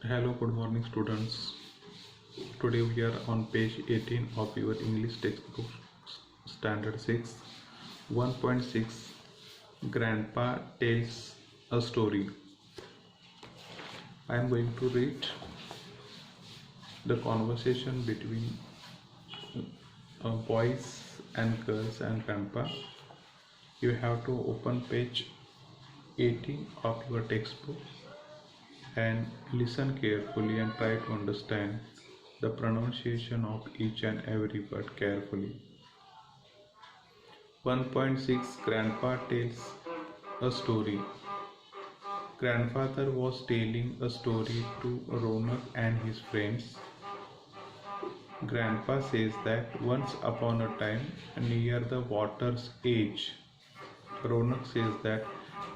Hello, good morning, students. Today we are on page 18 of your English textbook, Standard 6, 1.6. Grandpa tells a story. I am going to read the conversation between boys and girls and grandpa. You have to open page 18 of your textbook and listen carefully and try to understand the pronunciation of each and every word carefully. 1.6 Grandpa tells a story. Grandfather was telling a story to Ronak and his friends. Grandpa says that once upon a time, near the water's edge, Ronak says that,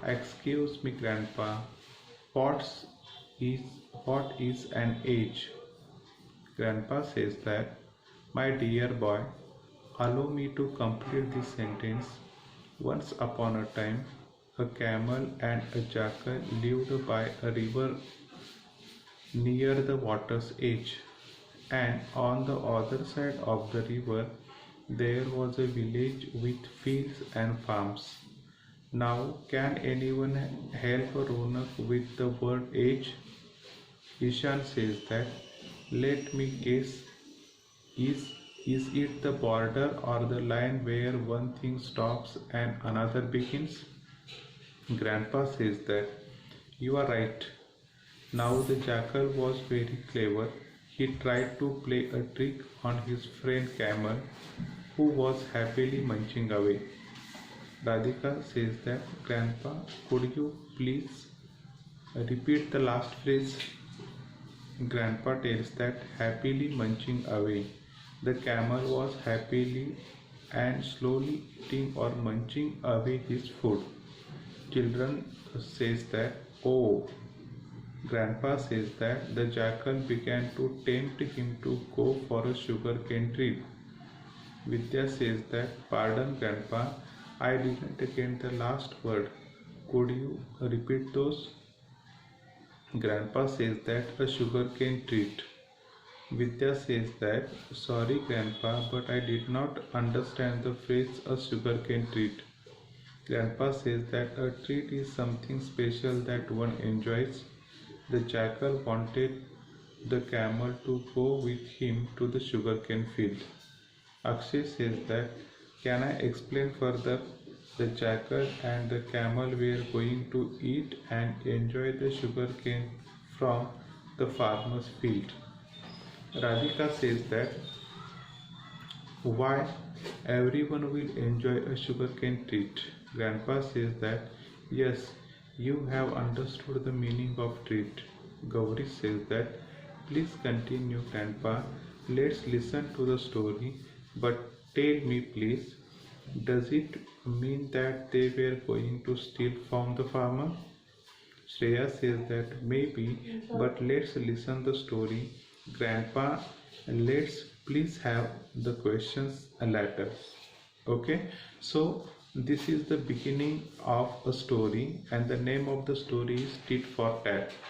"Excuse me, Grandpa, what's is what is an age?" Grandpa says that, "My dear boy, allow me to complete this sentence. Once upon a time, a camel and a jackal lived by a river near the water's edge, and on the other side of the river there was a village with fields and farms. Now, can anyone help Ronak with the word age?" Ishan says that, "Let me guess, is is it the border or the line where one thing stops and another begins?" Grandpa says that, "You are right." Now the jackal was very clever. He tried to play a trick on his friend camel, who was happily munching away. Radhika says that, "Grandpa, could you please repeat the last phrase?" Grandpa tells that, "Happily munching away." The camel was happily and slowly eating or munching away his food. Children says that, "Oh." Grandpa says that the jackal began to tempt him to go for a sugarcane trip. Vidya says that, "Pardon, Grandpa, I didn't get the last word. Could you repeat those?" Grandpa says that, "A sugarcane treat." Vidya says that, "Sorry, Grandpa, but I did not understand the phrase a sugarcane treat." Grandpa says that a treat is something special that one enjoys. The jackal wanted the camel to go with him to the sugarcane field. Akshay says that, "Can I explain further?" The jackal and the camel were going to eat and enjoy the sugarcane from the farmer's field. Radhika says that, "Why, everyone will enjoy a sugarcane treat." Grandpa says that, "Yes, you have understood the meaning of treat." Gauri says that, "Please continue, Grandpa. Let's listen to the story. But tell me, please, does it mean that they were going to steal from the farmer?" Shreya says that, "Maybe, but let's listen the story. Grandpa, let's please have the questions later." Okay, so this is the beginning of a story, and the name of the story is Tit for Tat.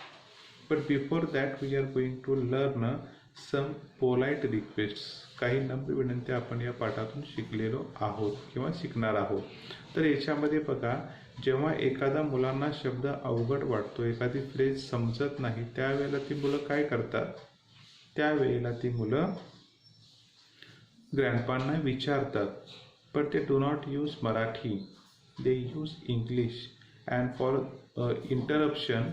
But before that we are going to learn some polite requests. काही नम्र विनंत्या आपण या पाठातून शिकलेलो आहोत किंवा शिकणार आहोत. तर याच्यामध्ये बघा, जेव्हा एखादा मुलांना शब्द अवघड वाटतो, एखादी फ्रेज समजत नाही, त्यावेळेला ती मुलं काय करतात? त्यावेळेला ती मुलं ग्रँडपांना विचारतात. पण ते do not use Marathi, they use English. And for interruption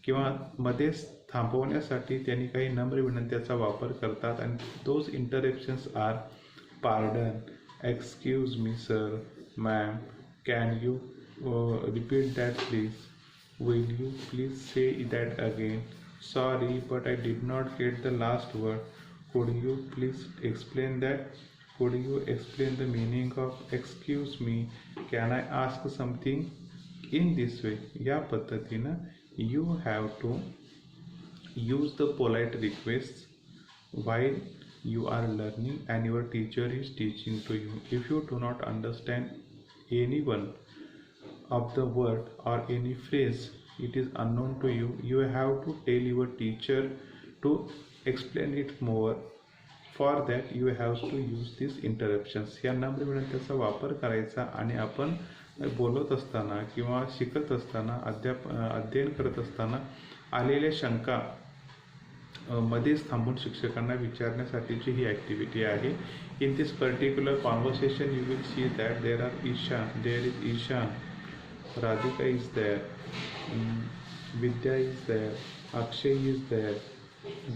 किंवा मध्येच थांबवण्यासाठी त्यांनी काही नम्र विनंत्याचा वापर करतात. आणि those interruptions are pardon, excuse me sir, ma'am, can you repeat that please, will you please say that again, sorry but I did not get the last word, could you please explain that, could you explain the meaning of excuse me, can I ask something, in this way. या पद्धतीनं you have to use the polite requests while you are learning and your teacher is teaching to you. If you do not understand any one of the word or any phrase, it is unknown to you, you have to tell your teacher to explain it more. For that you have to use this interruptions. या नम्र विनंत्याचा वापर करायचा आणि आपण बोलत असताना किंवा शिकत असताना अध्ययन करत असताना आलेल्या शंका मध्येच थांबून शिक्षकांना विचारण्यासाठीची ही ॲक्टिव्हिटी आहे. In this particular conversation you will see that there is Ishan, Radhika is there, Vidya is there, Akshay is there,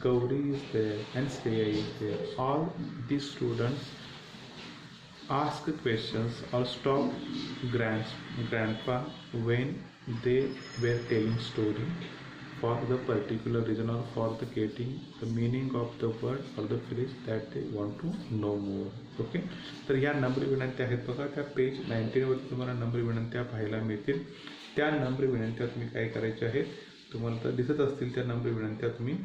Gauri is there and Shreya is there. All these students ask questions or stop grandpa when they were telling story for the particular reason or for the getting the meaning of the word or the phrase that they want to know more. Okay, तर ह्या नम्र विनंत्या आहेत बघा. त्या page 19 वरती तुम्हाला नम्र विनंत्या पाहायला मिळतील. त्या नम्र विनंत्या तुम्ही काय करायच्या आहेत, तुम्हाला तर दिसत असतील त्या नम्र विनंत्या तुम्ही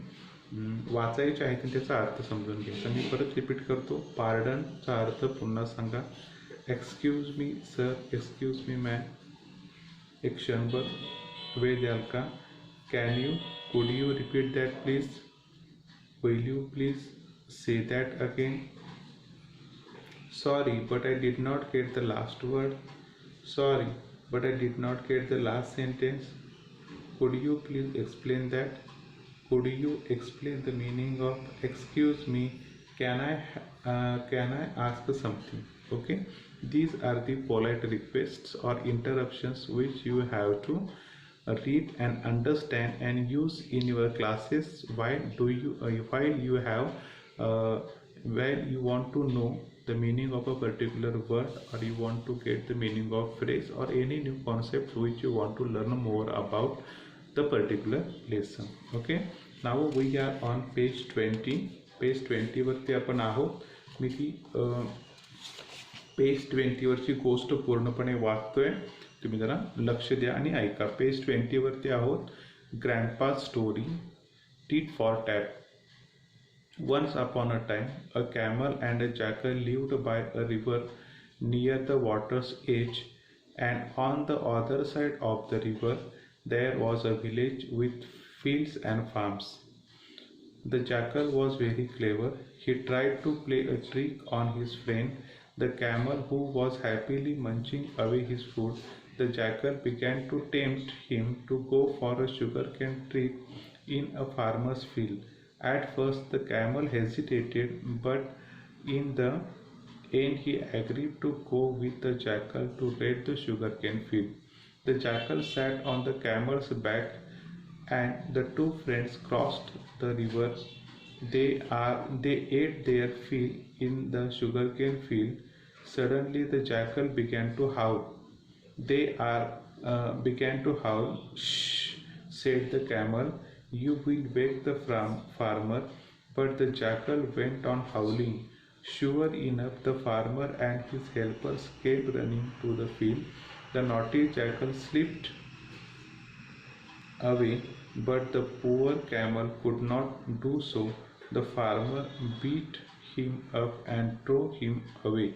वाचायचे आहेत आणि त्याचा अर्थ समजून घ्यायचा. मी परत रिपीट करतो. पार्डनचा अर्थ पुन्हा सांगा. Excuse me sir, excuse me ma'am, एक क्षणभर वेळ द्याल का? Can you, could you repeat that please, will you please say that again, sorry but I did not get the last word, sorry but I did not get the last sentence, could you please explain that, could you explain the meaning of excuse me, can I ask something. Okay, these are the polite requests or interruptions which you have to read and understand and use in your classes while you want to know the meaning of a particular word, or you want to get the meaning of phrase or any new concept which you want to learn more about the particular lesson. Okay, now we are on page 20. Page 20 वरती आपण आहोत. मी ती page 20 वरची गोष्ट पूर्णपणे वाचतोय, तुम्ही जरा लक्ष द्या आणि ऐका. पेज 20 वरती आहोत. Grandpa story, tit for tat. Once upon a time, a camel and a jackal lived by a river near the water's edge, and on the other side of the river there was a village with fields and farms. The jackal was very clever. He tried to play a trick on his friend, the camel, who was happily munching away his food. The jackal began to tempt him to go for a sugarcane trip in a farmer's field. At first the camel hesitated, but in the end he agreed to go with the jackal to raid the sugarcane field. The jackal sat on the camel's back and the two friends crossed the river. They ate their fill in the sugarcane field. Suddenly the jackal began to howl. Began to howl. Shh, said the camel, you will wake the farmer. But the jackal went on howling. Sure enough, the farmer and his helpers came running to the field. The naughty jackal slipped away, but the poor camel could not do so. The farmer beat him up and drove him away.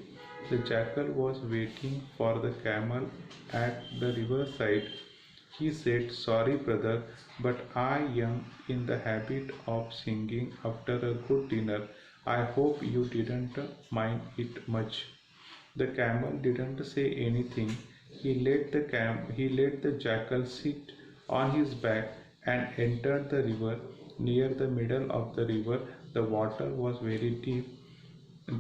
The jackal was waiting for the camel at the riverside. He said, sorry brother, but I am in the habit of singing after a good dinner. I hope you didn't mind it much. The camel didn't say anything. He let the jackal sit on his back and entered the river. Near the middle of the river, the water was very deep.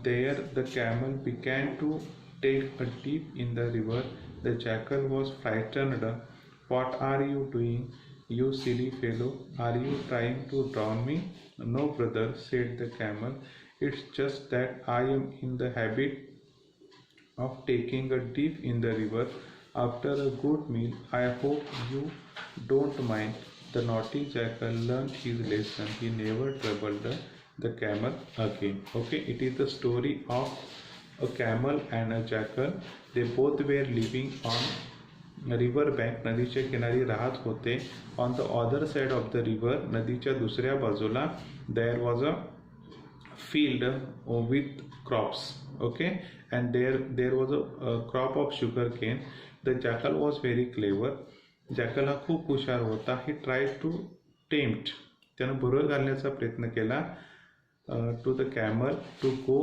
There the camel began to take a dip in the river. The jackal was frightened. What are you doing, you silly fellow? Are you trying to drown me? No brother, said the camel. It's just that I am in the habit of taking a dip in the river after a good meal. I hope you don't mind. The naughty jackal learned his lesson. He never troubled the camel again. Okay, it is the story of a camel and a jackal. They both were living on river bank. नदीच्या किनारी राहत होते. On the other side of the river, नदीच्या दुसऱ्या बाजूला, there was a field with crops. Okay, and there was a crop of sugar cane. The jackal was very clever. Jackal हा खूप हुशार होता. ही ट्राय टू टेम्प्ट, त्यानं भुरळ घालण्याचा प्रयत्न केला to the camel to go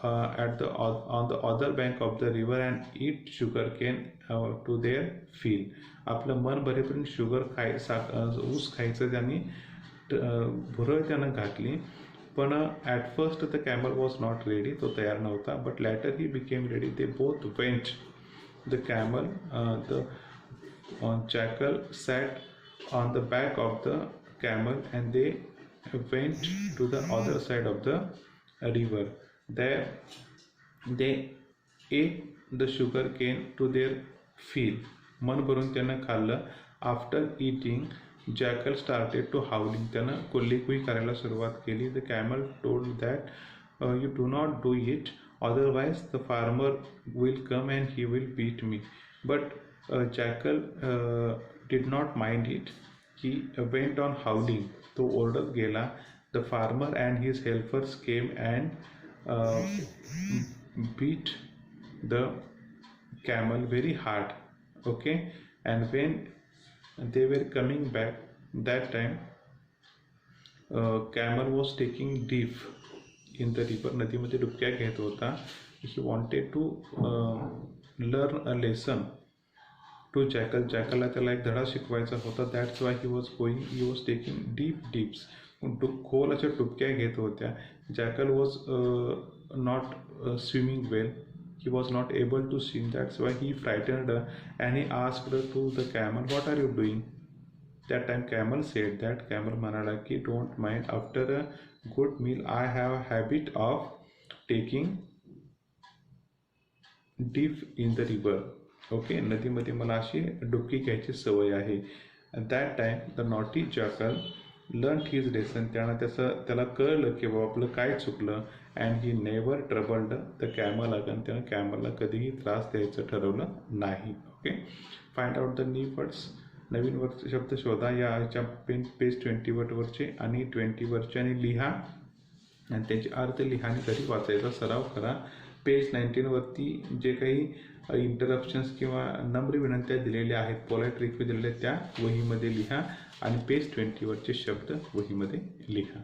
on the other bank of the river and eat sugarcane to their fill. आपलं मन भरेपर्यंत शुगर ऊस खायचं त्यांनी भुरळ त्यानं घातली. पण at first the camel was not ready, तो तयार नव्हता. But later he became ready. They both went. The camel the jackal sat on the back of the camel and they went to the other side of the river. There they ate the sugar cane to their fill. मन भरून त्यानं खाल्लं. After eating jackal started to हावलिंग, त्यानं कोल्हीकुई करायला सुरुवात केली. The camel told that you do not do it, otherwise the farmer will come and he will beat me. But jackal did not mind it. He went on howling. तो ओरडत गेला. The farmer and his helpers came and beat the camel very hard. Okay, and when they were coming back, that time camel was taking dip in the river. नदीमध्ये डुबक्या घेत होता. He wanted to learn a lesson to jackal. जॅकलला त्याला एक धडा शिकवायचा होता. That's why he was going. He was taking deep dips. खोल अशा डुबक्या घेत होत्या. Jackal was not swimming well. He was not able to swim. That's why he frightened and he asked to the camel, what are you doing. That time camel said that, camel म्हणाला की don't mind, after a good meal I have a habit of taking deep in the river. Okay, नदीमध्ये मला अशी डुबकी घ्यायची सवय आहे. That time the naughty jackal learn his lesson. त्याला कळलं की बाबा आपलं काय चुकलं. And he never troubled the camel again. त्यानं कॅमलला कधीही त्रास द्यायचं ठरवलं नाही. Okay, find out the new words. नवीन शब्द शोधा याच्या पेज 20 वरचे आणि 20 वरचे आणि लिहा आणि त्याचे अर्थ लिहा आणि घरी वाचायचा सराव करा. पेज 19 वरती जे काही इंटरप्शन्स किंवा नम्र विनंत्या दिलेल्या आहेत, पोलाईट रिक्वेस्ट दिलेल्या त्या वहीमध्ये लिहा आणि पेज 20 वरचे शब्द वहीमध्ये लिहा.